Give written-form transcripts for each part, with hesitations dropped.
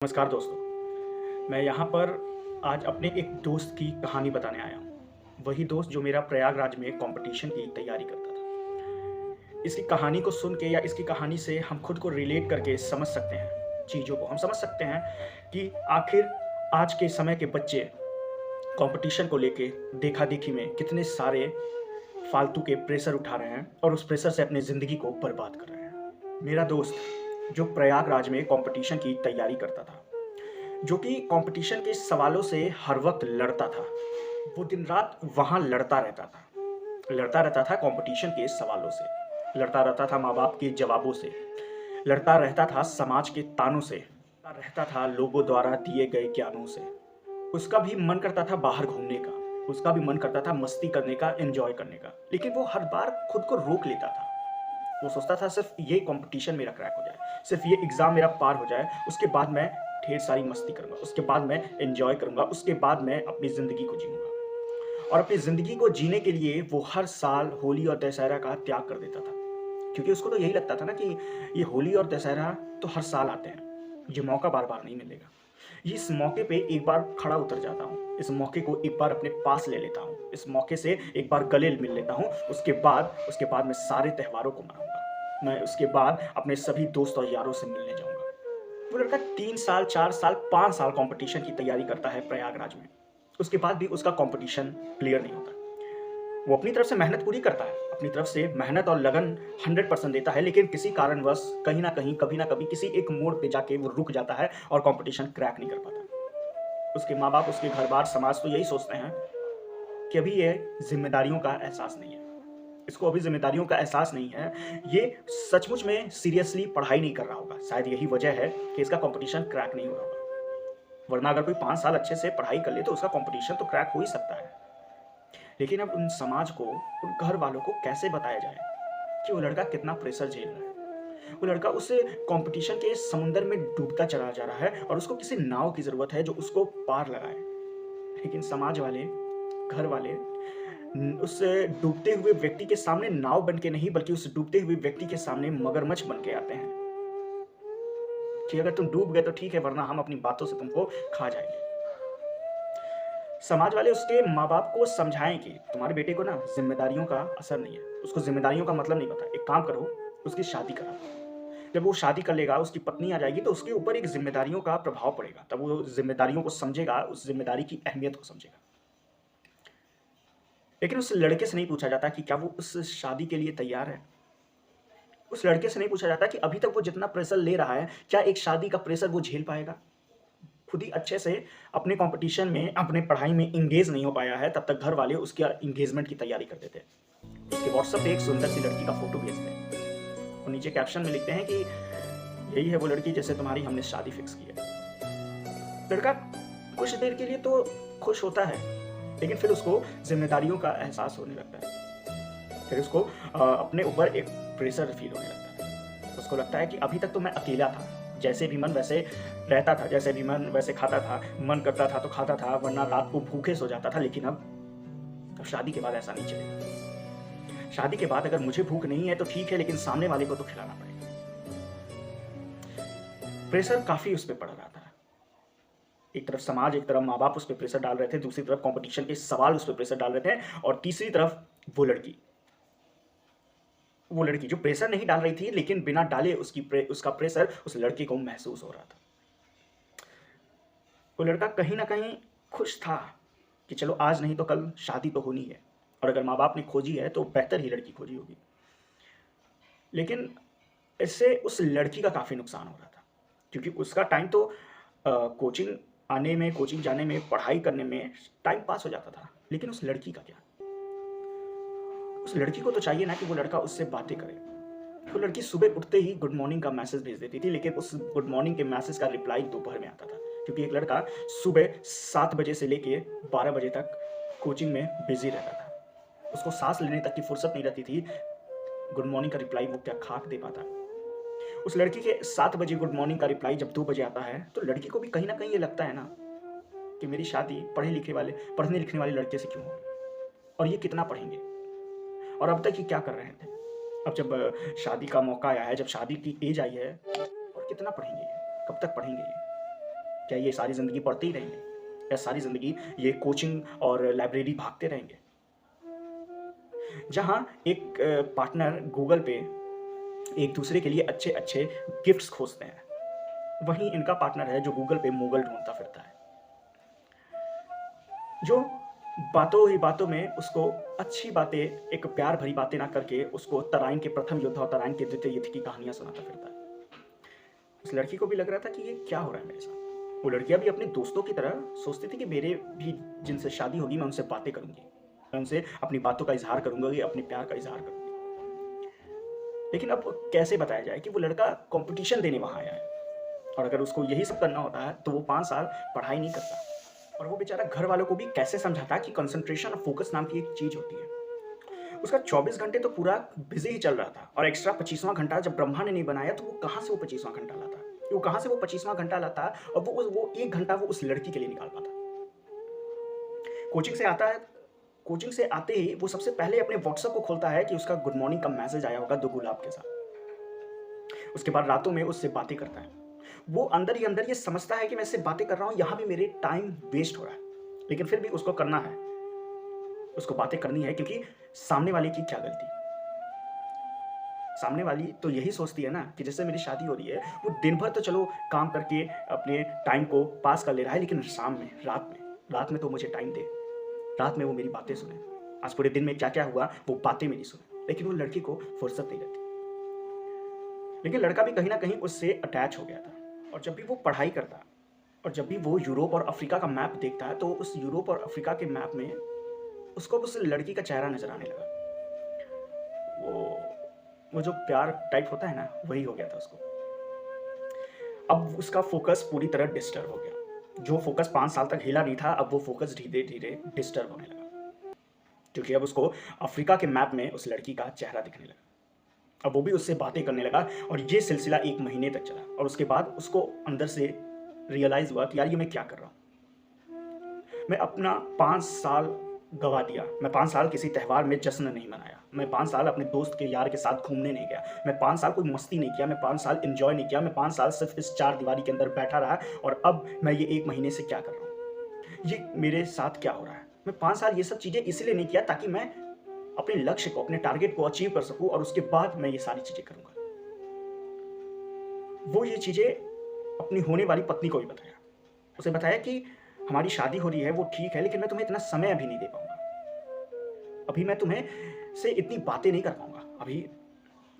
नमस्कार दोस्तों, मैं यहाँ पर आज अपने एक दोस्त की कहानी बताने आया हूँ। वही दोस्त जो मेरा प्रयागराज में कॉम्पिटिशन की तैयारी करता था। इसकी कहानी को सुन के या इसकी कहानी से हम खुद को रिलेट करके समझ सकते हैं चीज़ों को। हम समझ सकते हैं कि आखिर आज के समय के बच्चे कॉम्पिटिशन को लेके देखा-देखी में कितने सारे फालतू के प्रेशर उठा रहे हैं और उस प्रेशर से अपनी ज़िंदगी को बर्बाद कर रहे हैं। मेरा दोस्त जो प्रयागराज में कॉम्पिटिशन की तैयारी करता था, जो कि कंपटीशन के सवालों से हर वक़्त लड़ता था। वो दिन-रात वहाँ लड़ता रहता था कंपटीशन के सवालों से, लड़ता रहता था माँ-बाप के जवाबों से, लड़ता रहता था समाज के तानों से, लड़ता रहता था लोगों द्वारा दिए गए ज्ञानों से। उसका भी मन करता था बाहर घूमने का, उसका भी मन करता था मस्ती करने का, एन्जॉय करने का, लेकिन वो हर बार खुद को रोक लेता था। वो सोचता था सिर्फ ये कंपटीशन मेरा क्रैक हो जाए, सिर्फ ये एग्ज़ाम मेरा पार हो जाए, उसके बाद मैं ढेर सारी मस्ती करूँगा, उसके बाद मैं एन्जॉय करूँगा, उसके बाद मैं अपनी ज़िंदगी को जीऊँगा। और अपनी ज़िंदगी को जीने के लिए वो हर साल होली और दशहरा का त्याग कर देता था। क्योंकि उसको तो यही लगता था ना कि ये होली और दशहरा तो हर साल आते हैं, ये मौका बार-बार नहीं मिलेगा। इस मौके पे एक बार खड़ा उतर जाता हूँ, इस मौके को एक बार अपने पास ले लेता हूँ, इस मौके से एक बार गले मिल लेता हूँ, उसके बाद मैं सारे त्योहारों को मनाऊँगा। मैं उसके बाद अपने सभी दोस्त और यारों से मिलने जाऊँगा। वो लड़का 3 साल, 4 साल, 5 साल कॉम्पिटिशन की तैयारी करता है प्रयागराज में। उसके बाद भी उसका कॉम्पिटिशन क्लियर नहीं होता। वो अपनी तरफ से मेहनत पूरी करता है, अपनी तरफ से मेहनत और लगन 100% देता है, लेकिन किसी कारणवश कहीं न कहीं, कभी न कभी किसी एक मोड़ पे जाके वो रुक जाता है और कॉम्पिटिशन क्रैक नहीं कर पाता। उसके माँ-बाप, उसके घर-बार, समाज तो यही सोचते हैं कि अभी ये ज़िम्मेदारियों का एहसास नहीं है। इसको अभी ज़िम्मेदारियों का एहसास नहीं है। ये सचमुच में सीरियसली पढ़ाई नहीं कर रहा होगा। शायद यही वजह है कि इसका कॉम्पिटिशन क्रैक नहीं हो रहा होगा। वरना अगर कोई 5 साल अच्छे से पढ़ाई कर ले तो उसका कॉम्पिटिशन तो क्रैक हो ही सकता है। लेकिन अब उन समाज को, उन घर वालों को कैसे बताया जाए कि वो लड़का कितना प्रेशर झेल रहा है। वो लड़का उस कॉम्पिटिशन के समुंदर में डूबता चला जा रहा है और उसको किसी नाव की ज़रूरत है जो उसको पार लगाए। लेकिन समाज वाले, घर वाले उस डूबते हुए व्यक्ति के सामने नाव बन के नहीं, बल्कि उस डूबते हुए व्यक्ति के सामने मगरमच्छ बन के आते हैं कि अगर तुम डूब गए तो ठीक है, वरना हम अपनी बातों से तुमको खा जाएंगे। समाज वाले उसके माँ बाप को समझाएं कि तुम्हारे बेटे को ना जिम्मेदारियों का असर नहीं है, उसको जिम्मेदारियों का मतलब नहीं पता। एक काम करो, उसकी शादी करा। जब वो शादी कर लेगा, उसकी पत्नी आ जाएगी, तो उसके ऊपर एक जिम्मेदारियों का प्रभाव पड़ेगा। तब वो जिम्मेदारियों को समझेगा, उस जिम्मेदारी की अहमियत को समझेगा। लेकिन उस लड़के से नहीं पूछा जाता कि क्या वो उस शादी के लिए तैयार है। उस लड़के से नहीं पूछा जाता कि अभी तक वो जितना प्रेशर ले रहा है, क्या एक शादी का प्रेशर वो झेल पाएगा? खुद ही अच्छे से अपने कॉम्पिटिशन में, अपने पढ़ाई में एंगेज नहीं हो पाया है, तब तक घर वाले उसके एंगेजमेंट की तैयारी कर देते हैं। उसके व्हाट्सएप पे एक सुंदर सी लड़की का फ़ोटो भेजते हैं और नीचे कैप्शन में लिखते हैं कि यही है वो लड़की जिससे तुम्हारी हमने शादी फिक्स की है। लड़का कुछ देर के लिए तो खुश होता है, लेकिन फिर उसको ज़िम्मेदारियों का एहसास होने लगता है। फिर उसको अपने ऊपर एक प्रेशर फ़ील होने लगता है। उसको लगता है कि अभी तक तो मैं अकेला था, जैसे भी मन वैसे रहता था, जैसे भी मन वैसे खाता था, मन करता था तो खाता था, वरना रात को भूखे सो जाता था। लेकिन अब शादी के बाद ऐसा नहीं चलेगा। शादी के बाद अगर मुझे भूख नहीं है तो ठीक है, लेकिन सामने वाले को तो खिलाना पड़ेगा। प्रेशर काफ़ी उस पे पड़ रहा था। एक तरफ समाज, एक तरफ माँ-बाप उस पे प्रेशर डाल रहे थे, दूसरी तरफ कॉम्पिटिशन के सवाल उस पे प्रेशर डाल रहे थे और तीसरी तरफ वो लड़की। वो लड़की जो प्रेशर नहीं डाल रही थी, लेकिन बिना डाले उसका प्रेशर उस लड़के को महसूस हो रहा था। वो लड़का कहीं न कहीं खुश था कि चलो आज नहीं तो कल शादी तो होनी है, और अगर माँ-बाप ने खोजी है तो बेहतर ही लड़की खोजी होगी। लेकिन इससे उस लड़की का काफ़ी नुकसान हो रहा था, क्योंकि उसका टाइम तो कोचिंग आने में, कोचिंग जाने में, पढ़ाई करने में टाइम पास हो जाता था। लेकिन उस लड़की का क्या? उस लड़की को तो चाहिए ना कि वो लड़का उससे बातें करे। वो लड़की सुबह उठते ही गुड मॉर्निंग का मैसेज भेज देती थी, लेकिन उस गुड मॉर्निंग के मैसेज का रिप्लाई दोपहर में आता था, क्योंकि एक लड़का सुबह 7 बजे से लेके 12 बजे तक कोचिंग में बिज़ी रहता था। उसको साँस लेने तक की फुर्सत नहीं रहती थी, गुड मॉर्निंग का रिप्लाई वो क्या खाक दे पाता। उस लड़की के 7 बजे गुड मॉर्निंग का रिप्लाई जब 2 बजे आता है, तो लड़की को भी कहीं न कहीं ये लगता है ना कि मेरी शादी पढ़ने-लिखने वाले लड़के से क्यों हो रही है? और ये कितना पढ़ेंगे? और अब तक ये क्या कर रहे थे? अब जब शादी का मौका आया है, जब शादी की एज आई है, और कितना पढ़ेंगे ये? कब तक पढ़ेंगे ये? क्या ये सारी ज़िंदगी पढ़ते ही रहेंगे? या सारी ज़िंदगी ये कोचिंग और लाइब्रेरी भागते रहेंगे? जहाँ एक पार्टनर गूगल पे एक दूसरे के लिए अच्छे-अच्छे गिफ्ट्स खोजते हैं, वहीं इनका पार्टनर है जो गूगल पे मुगल ढूँढता फिरता है। जो बातों ही बातों में उसको अच्छी बातें, एक प्यार भरी बातें ना करके उसको तराइन के प्रथम युद्ध और तराइन के द्वितीय युद्ध की कहानियाँ सुनाता फिरता है। उस लड़की को भी लग रहा था कि ये क्या हो रहा है मेरे साथ। वो लड़कियाँ भी अपने दोस्तों की तरह सोचती थी कि मेरे भी जिनसे शादी होगी मैं उनसे बातें करूँगी। मैं उनसे अपनी बातों का इज़हार करूँगा, अपने प्यार का इज़हार करूँगी। लेकिन अब कैसे बताया जाए कि वो लड़का कॉम्पिटिशन देने वहाँ आया है और अगर उसको यही सब करना होता है तो वो 5 साल पढ़ाई नहीं करता। और वो बेचारा घर वालों को भी कैसे समझाता कि कंसंट्रेशन और फोकस नाम की एक चीज़ होती है। उसका 24 घंटे तो पूरा बिज़ी ही चल रहा था और एक्स्ट्रा 25वां घंटा जब ब्रह्मा ने नहीं बनाया तो वो कहाँ से वो 25वां घंटा लाता? वो कहाँ से वो 25वां घंटा लाता और वो 1 घंटा वो उस लड़की के लिए निकाल पाता? कोचिंग से आता है, कोचिंग से आते ही वो सबसे पहले अपने व्हाट्सएप को खोलता है कि उसका गुड मॉर्निंग का मैसेज आया होगा 2 गुलाब के साथ। उसके बाद रातों में उससे बातें करता है। वो अंदर ही अंदर ये समझता है कि मैं इससे बातें कर रहा हूँ, यहाँ भी मेरे टाइम वेस्ट हो रहा है, लेकिन फिर भी उसको करना है, उसको बातें करनी है क्योंकि सामने वाले की क्या गलती? सामने वाली तो यही सोचती है ना कि जैसे मेरी शादी हो रही है, वो दिन भर तो चलो काम करके अपने टाइम को पास कर ले रहा है, लेकिन शाम में, रात में तो मुझे टाइम दे, रात में वो मेरी बातें सुने। आज पूरे दिन में क्या-क्या हुआ, वो बातें मेरी सुने, लेकिन वो लड़की को फुर्सत नहीं रहती। लेकिन लड़का भी कहीं न कहीं उससे अटैच हो गया था और जब भी वो पढ़ाई करता और जब भी वो यूरोप और अफ्रीका का मैप देखता है, तो उस यूरोप और अफ्रीका के मैप में उसको उस लड़की का चेहरा नज़र आने लगा। वो वो जो प्यार टाइप होता है ना, वही हो गया था उसको। अब उसका फ़ोकस पूरी तरह डिस्टर्ब हो गया। जो फ़ोकस 5 साल तक हिला नहीं था, अब वो फ़ोकस धीरे-धीरे डिस्टर्ब होने लगा। क्योंकि अब उसको अफ्रीका के मैप में उस लड़की का चेहरा दिखने लगा। अब वो भी उससे बातें करने लगा और ये सिलसिला 1 महीने तक चला और उसके बाद उसको अंदर से रियलाइज़ हुआ कि यार ये मैं क्या कर रहा हूँ? मैं अपना 5 साल गँवा दिया। मैं 5 साल किसी त्योहार में जश्न नहीं मनाया। मैं 5 साल अपने दोस्त के यार के साथ घूमने नहीं गया। मैं 5 साल कोई मस्ती नहीं किया। मैं 5 साल एन्जॉय नहीं किया। मैं 5 साल सिर्फ़ इस 4 दीवारी के अंदर बैठा रहा और अब मैं ये 1 महीने से क्या कर रहा हूँ? ये मेरे साथ क्या हो रहा है? मैं 5 साल ये सब चीज़ें इसलिए नहीं किया ताकि मैं अपने लक्ष्य को, अपने टारगेट को अचीव कर सकूँ और उसके बाद मैं ये सारी चीज़ें करूँगा। वो ये चीज़ें अपनी होने वाली पत्नी को भी बताया। उसे बताया कि हमारी शादी हो रही है, वो ठीक है, लेकिन मैं तुम्हें इतना समय अभी नहीं दे पाऊँगा। अभी मैं तुम्हें से इतनी बातें नहीं कर पाऊँगा।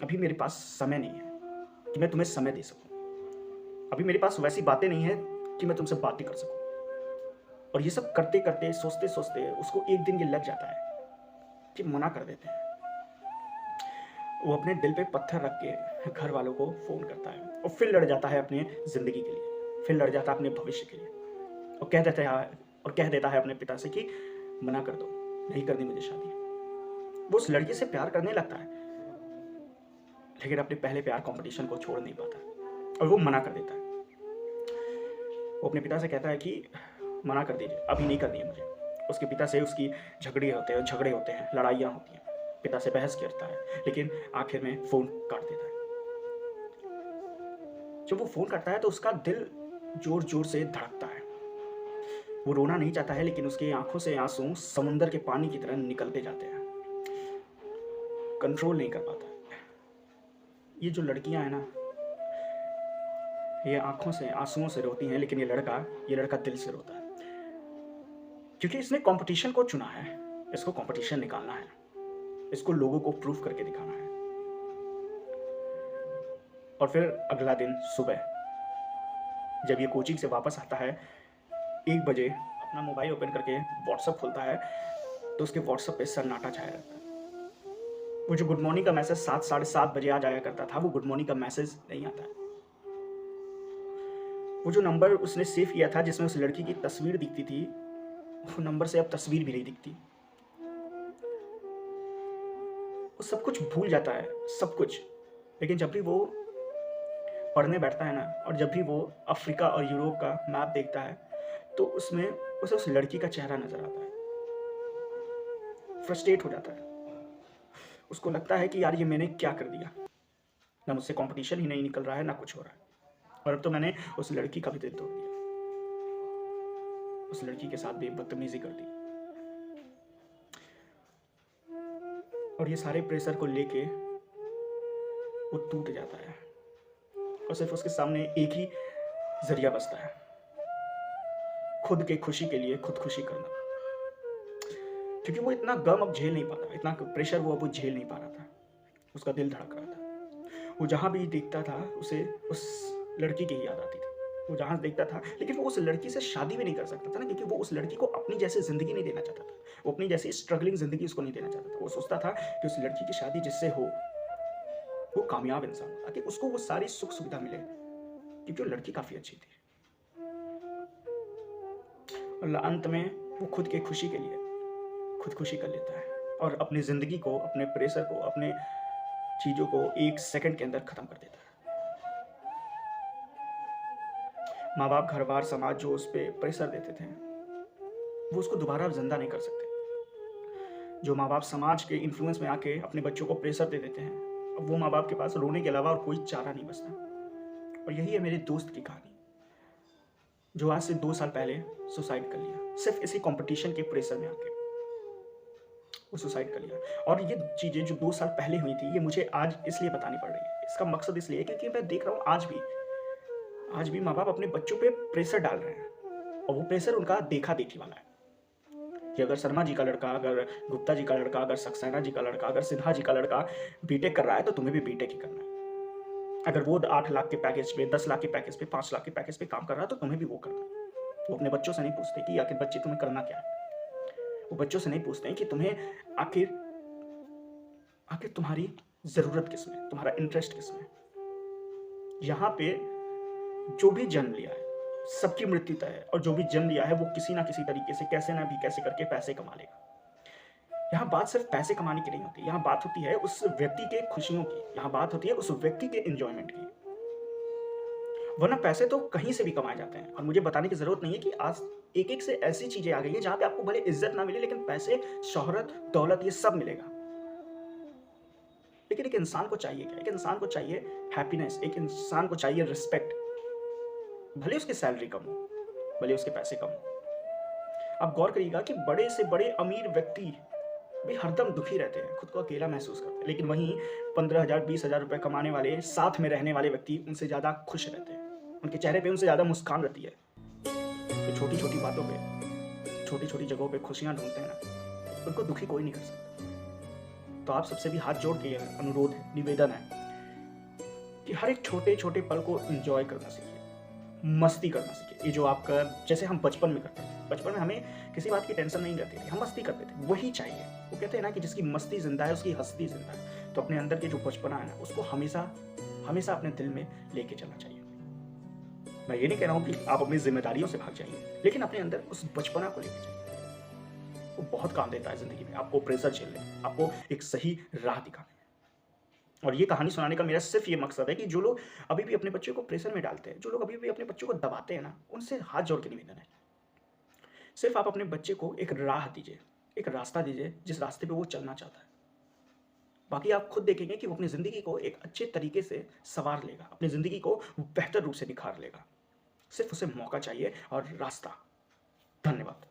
अभी मेरे पास समय नहीं है कि मैं तुम्हें समय दे सकूँ। अभी मेरे पास वैसी बातें नहीं हैं कि मैं तुमसे बातें कर सकूँ। और ये सब करते-करते, सोचते-सोचते उसको एक दिन ये लग जाता है कि मना कर देते हैं। वो अपने दिल पे पत्थर रख के घर वालों को फ़ोन करता है और फिर लड़ जाता है अपनी ज़िंदगी के लिए, फिर लड़ जाता है अपने भविष्य के लिए और कह देता है अपने पिता से कि मना कर दो, नहीं करनी मुझे शादी। वो उस लड़की से प्यार करने लगता है, लेकिन अपने पहले प्यार कॉम्पिटिशन को छोड़ नहीं पाता और वो मना कर देता है। वो अपने पिता से कहता है कि मना कर दीजिए, अभी नहीं करनी है मुझे। उसके पिता से उसकी झगड़े होते हैं, लड़ाइयाँ होती हैं। पिता से बहस करता है, लेकिन आखिर में फ़ोन काट देता है। जब वो फ़ोन करता है तो उसका दिल ज़ोर-ज़ोर से धड़कता है। वो रोना नहीं चाहता है, लेकिन उसकी आँखों से आँसू समुंदर के पानी की तरह निकलते जाते हैं। कंट्रोल नहीं कर पाता। ये जो लड़कियाँ हैं ना, ये आँखों से, आँसुओं से रोती हैं, लेकिन ये लड़का दिल से रोता है। क्योंकि इसने कॉम्पिटिशन को चुना है, इसको कॉम्पिटिशन निकालना है, इसको लोगों को प्रूव करके दिखाना है। और फिर अगला दिन सुबह जब ये कोचिंग से वापस आता है, 1 बजे अपना मोबाइल ओपन करके व्हाट्सएप खोलता है, तो उसके व्हाट्सएप पे सन्नाटा छाया रहता है। वो जो गुड मॉर्निंग का मैसेज 7 साढ़े 7 बजे आ जाया करता था, वो गुड मॉर्निंग का मैसेज नहीं आता है। वो जो नंबर उसने सेव किया था जिसमें उस लड़की की तस्वीर दिखती थी, वो नंबर से अब तस्वीर भी नहीं दिखती। वो सब कुछ भूल जाता है, सब कुछ। लेकिन जब भी वो पढ़ने बैठता है ना, और जब भी वो अफ्रीका और यूरोप का मैप देखता है, तो उसमें उसे उस लड़की का चेहरा नज़र आता है। फ्रस्ट्रेट हो जाता है। उसको लगता है कि यार ये मैंने क्या कर दिया? ना मुझसे कॉम्पिटिशन ही नहीं निकल रहा है, ना कुछ हो रहा है। और अब तो मैंने उस लड़की का भी दिल तोड़ दिया। उस लड़की के साथ भी बदतमीजी कर दी। और ये सारे प्रेशर को लेके वो टूट जाता है और सिर्फ उसके सामने एक ही जरिया बचता है, खुद के खुशी के लिए खुदकुशी करना। क्योंकि वो इतना गम अब झेल नहीं पाता, इतना प्रेशर वो अब झेल नहीं पा रहा था। उसका दिल धड़क रहा था। वो जहाँ भी देखता था उसे उस लड़की की याद आती थी। वो जहाँ देखता था, लेकिन वो उस लड़की से शादी भी नहीं कर सकता था ना, क्योंकि वो उस लड़की को अपनी जैसी ज़िंदगी नहीं देना चाहता था। वो अपनी जैसी स्ट्रगलिंग ज़िंदगी उसको नहीं देना चाहता था। वो सोचता था कि उस लड़की की शादी जिससे हो वो कामयाब इंसान हो, ताकि उसको वो सारी सुख सुविधा मिले, क्योंकि वो लड़की काफ़ी अच्छी थी। और अंत में वो खुद के खुशी के लिए खुदकुशी कर लेता है और अपनी ज़िंदगी को, अपने प्रेशर को, अपने चीज़ों को 1 सेकंड के अंदर ख़त्म कर देता है। माँ बाप, घर बार, समाज जो उस पर प्रेशर देते थे, वो उसको दोबारा जिंदा नहीं कर सकते। जो माँ बाप समाज के इन्फ्लुएंस में आके अपने बच्चों को प्रेशर दे देते हैं, अब वो माँ बाप के पास रोने के अलावा और कोई चारा नहीं बचता। और यही है मेरे दोस्त की कहानी, जो आज से 2 साल पहले सुसाइड कर लिया, सिर्फ इसी कंपटीशन के प्रेशर में आके वो सुसाइड कर लिया। और ये चीज़ें जो 2 साल पहले हुई थी, ये मुझे आज इसलिए बतानी पड़ रही है। इसका मकसद इसलिए है क्योंकि मैं देख रहा हूँ आज भी माँ बाप अपने बच्चों पे प्रेशर डाल रहे हैं, और वो प्रेशर उनका देखा देखी वाला है कि अगर शर्मा जी का लड़का, अगर गुप्ता जी का लड़का, अगर सक्सेना जी का लड़का, अगर सिन्हा जी का लड़का बीटेक कर रहा है तो तुम्हें भी बीटेक ही करना है। अगर वो 8 लाख के पैकेज पे, 10 लाख के पैकेज पे, 5 लाख के पैकेज पे काम कर रहा है तो तुम्हें भी वो करना है। वो अपने बच्चों से नहीं पूछते कि आखिर बच्चे तुम्हें करना क्या है। वो बच्चों से नहीं पूछते हैं कि तुम्हें आखिर तुम्हारी ज़रूरत किस में, तुम्हारा इंटरेस्ट किस में। यहाँ पे जो भी जन्म लिया है सबकी मृत्यु तय है, और जो भी जन्म लिया है वो किसी ना किसी तरीके से, कैसे ना भी कैसे करके पैसे कमा लेगा। यहाँ बात सिर्फ पैसे कमाने की नहीं होती, यहाँ बात होती है उस व्यक्ति के खुशियों की, यहाँ बात होती है उस व्यक्ति के एंजॉयमेंट की। वरना पैसे तो कहीं से भी कमाए जाते हैं, और मुझे बताने की जरूरत नहीं है कि आज एक एक से ऐसी चीजें आ गई है जहां पे आपको भले इज्जत ना मिले, लेकिन पैसे, शोहरत, दौलत, ये सब मिलेगा। लेकिन एक इंसान को चाहिए क्या? एक इंसान को चाहिए हैप्पीनेस, एक इंसान को चाहिए रिस्पेक्ट। भले उसकी सैलरी कम हो, भले उसके पैसे कम हो। आप गौर करिएगा कि बड़े से बड़े अमीर व्यक्ति भी हरदम दुखी रहते हैं, खुद को अकेला महसूस करते हैं, लेकिन वहीं 15,000 20,000 रुपए कमाने वाले, साथ में रहने वाले व्यक्ति उनसे ज़्यादा खुश रहते हैं। उनके चेहरे पे उनसे ज़्यादा मुस्कान रहती है। तो छोटी छोटी बातों पे, छोटी छोटी जगहों पे खुशियाँ ढूंढते हैं ना, उनको दुखी कोई नहीं कर सकता। तो आप सबसे भी हाथ जोड़ के अनुरोध है, निवेदन है कि हर एक छोटे छोटे पल को एंजॉय करना सीखिए, मस्ती करना सीखिए। ये जो आपका, जैसे हम बचपन में करते थे, बचपन में हमें किसी बात की टेंशन नहीं रहती थी, हम मस्ती करते थे, वही चाहिए। वो कहते हैं ना कि जिसकी मस्ती जिंदा है उसकी हस्ती जिंदा है। तो अपने अंदर के जो बचपना है ना, उसको हमेशा हमेशा अपने दिल में लेके चलना चाहिए। मैं ये नहीं कह रहा हूँ कि आप अपनी जिम्मेदारियों से भाग जाइए, लेकिन अपने अंदर उस बचपना को लेके जाइए। वो बहुत काम देता है जिंदगी में, आपको प्रेशर झेलने, आपको एक सही राह दिखाने। और ये कहानी सुनाने का मेरा सिर्फ ये मकसद है कि जो लोग अभी भी अपने बच्चों को प्रेशर में डालते हैं, जो लोग अभी भी अपने बच्चों को दबाते हैं ना, उनसे हाथ जोड़ के निवेदन है, सिर्फ आप अपने बच्चे को एक राह दीजिए, एक रास्ता दीजिए जिस रास्ते पे वो चलना चाहता है। बाकी आप खुद देखेंगे कि वो अपनी ज़िंदगी को एक अच्छे तरीके से संवार लेगा, अपनी ज़िंदगी को बेहतर रूप से निखार लेगा। सिर्फ उसे मौका चाहिए और रास्ता। धन्यवाद।